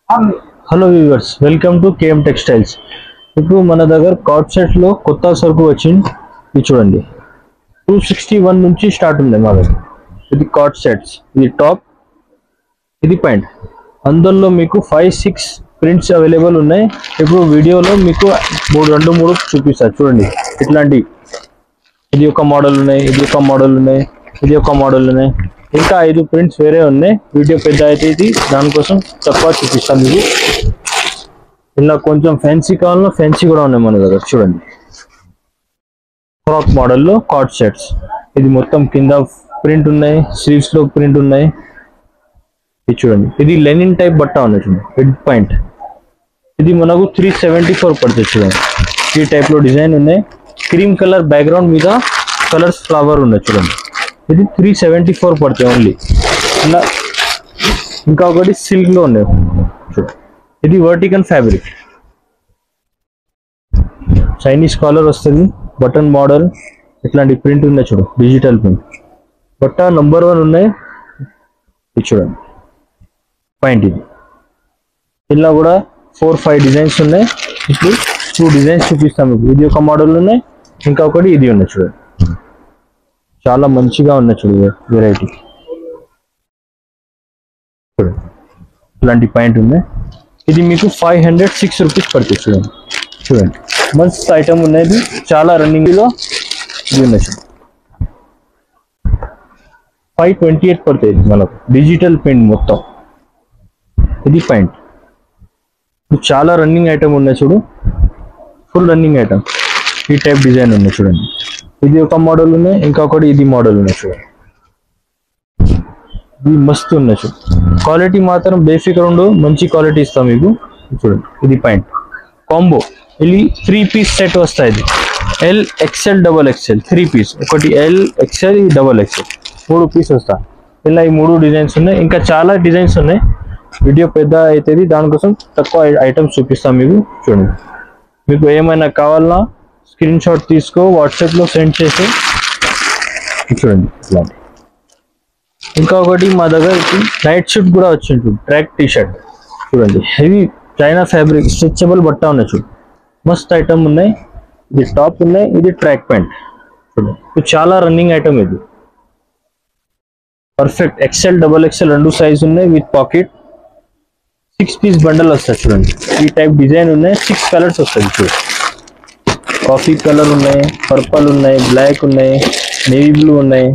Hello viewers, welcome to KM textiles. ఇప్పుడు మన దగ్గర కార్డ్ సెట్స్ లో కొత్త సరుకు వచ్చింది. ఇది చూడండి, 261 నుంచి స్టార్ట్ ఉంది మా దగ్గర. ఇది కార్డ్ సెట్స్, ఇది టాప్, ఇది ప్యాంట్. అందులో మీకు 5-6 ప్రింట్స్ అవైలబుల్ ఉన్నాయి. ఇప్పుడు వీడియోలో మీకు 3 చూపిస్తారు. చూడండి, ఇట్లాంటి ఇది ఒక మోడల్ ఉన్నాయి, ఇది ఒక మోడల్ ఉన్నాయి, ఇది ఒక మోడల్ ఉన్నాయి. ఇంకా 5 ప్రింట్స్ వేరే ఉన్నాయి. వీడియో పెద్ద అయితే ఇది దానికోసం తక్కువ చూపిస్తాను మీకు. ఇలా కొంచెం ఫ్యాన్సీ కావాలన్నా ఫ్యాన్సీ కూడా ఉన్నాయి మన దగ్గర. చూడండి, ఫ్రాక్ మోడల్లో కార్డ్ సెట్స్. ఇది మొత్తం కింద ప్రింట్ ఉన్నాయి, స్లీవ్స్ లో ప్రింట్ ఉన్నాయి. ఇది చూడండి, ఇది లెనిన్ టైప్ బట్ట ఉన్నాయి. చూడండి, హెడ్ పాయింట్. ఇది మనకు 374 పడుతుంది. చూడండి, ఈ టైప్ లో డిజైన్ ఉన్నాయి. క్రీమ్ కలర్ బ్యాక్గ్రౌండ్ మీద కలర్స్ ఫ్లవర్ ఉన్నాయి. చూడండి, ఇది 374 పడుతుంది ఓన్లీ. ఇలా ఇంకా ఒకటి సిల్క్ లో ఉన్నాయి. చూడండి, ఇది వర్టికల్ ఫ్యాబ్రిక్, చైనీస్ కాలర్ వస్తుంది, బటన్ మోడల్. ఇట్లాంటి ప్రింట్ ఉన్నాయి. చూడు, డిజిటల్ ప్రింట్ బట్ట నంబర్ 1 ఉన్నాయి. ఇది చూడండి పాయింట్. ఇది ఇలా కూడా 4-5 డిజైన్స్ ఉన్నాయి. ఇప్పుడు 2 డిజైన్స్ చూపిస్తాం మీకు. ఇది ఒక మోడల్ ఉన్నాయి, ఇంకా ఒకటి ఇది ఉన్నాయి. చూడండి, చాలా మంచిగా ఉన్నాయి. చూడండి, వెరైటీ. చూడండి, ఇలాంటి పాయింట్ ఉన్నాయి. ఇది మీకు 506 రూపీస్ పడుతుంది. చూడండి, చూడండి మస్త్ ఐటమ్ ఉన్నాయి. చాలా రన్నింగ్ లో ఇది ఉన్నాయి. చూడండి, 528 పడుతుంది మనకు. డిజిటల్ ప్రింట్ మొత్తం. ఇది పాయింట్. చాలా రన్నింగ్ ఐటమ్ ఉన్నాయి. చూడు, ఫుల్ రన్నింగ్ ఐటమ్. ఈ టైప్ డిజైన్ ఉన్నాయి. చూడండి, ఇది ఒక మోడల్ ఉన్నాయి, ఇంకొకటి ఇది మోడల్ ఉన్నాయి. చూడండి, ఇది మస్తు ఉన్నాయి. చూడు, క్వాలిటీ మాత్రం బేసిక్ ఉండు, మంచి క్వాలిటీ ఇస్తాం మీకు. చూడండి, ఇది పాయింట్ కాంబో. ఇది 3 పీస్ సెట్ వస్తాయి. ఇది L, XL, XXL 3 పీస్. ఒకటి L, XL, XXL 3 పీస్ వస్తాయి. ఇలా ఈ 3 డిజైన్స్ ఉన్నాయి. ఇంకా చాలా డిజైన్స్ ఉన్నాయి. వీడియో పెద్ద అవుతుంది, దానికోసం తక్కువ ఐటమ్స్ చూపిస్తాం మీకు. చూడండి, మీకు ఏమైనా కావాలన్నా స్క్రీన్ షాట్ తీసుకో, వాట్సాప్లో సెండ్ చేసి. చూడండి, ఇట్లాంటి ఇంకా ఒకటి మా దగ్గర నైట్ షూట్ కూడా వచ్చింది. Track T shirt. చూడండి, హెవీ చైనా ఫ్యాబ్రిక్ స్ట్రెచబుల్ బట్ట ఉన్నాయి. చూడు, మస్త్ ఐటమ్ ఉన్నాయి. ఇది టాప్ ఉన్నాయి, ఇది ట్రాక్ ప్యాంట్. చూడండి, ఇది చాలా రన్నింగ్ ఐటమ్. ఇది పర్ఫెక్ట్ XL, XXL 2 సైజ్ ఉన్నాయి విత్ పాకెట్. 6 పీస్ బండల్ వస్తాయి. చూడండి, ఈ టైప్ డిజైన్ ఉన్నాయి. 6 కలర్స్ వస్తాయి. చూడండి, కాఫీ కలర్ ఉన్నాయి, పర్పల్ ఉన్నాయి, బ్లాక్ ఉన్నాయి, నేవీ బ్లూ ఉన్నాయి.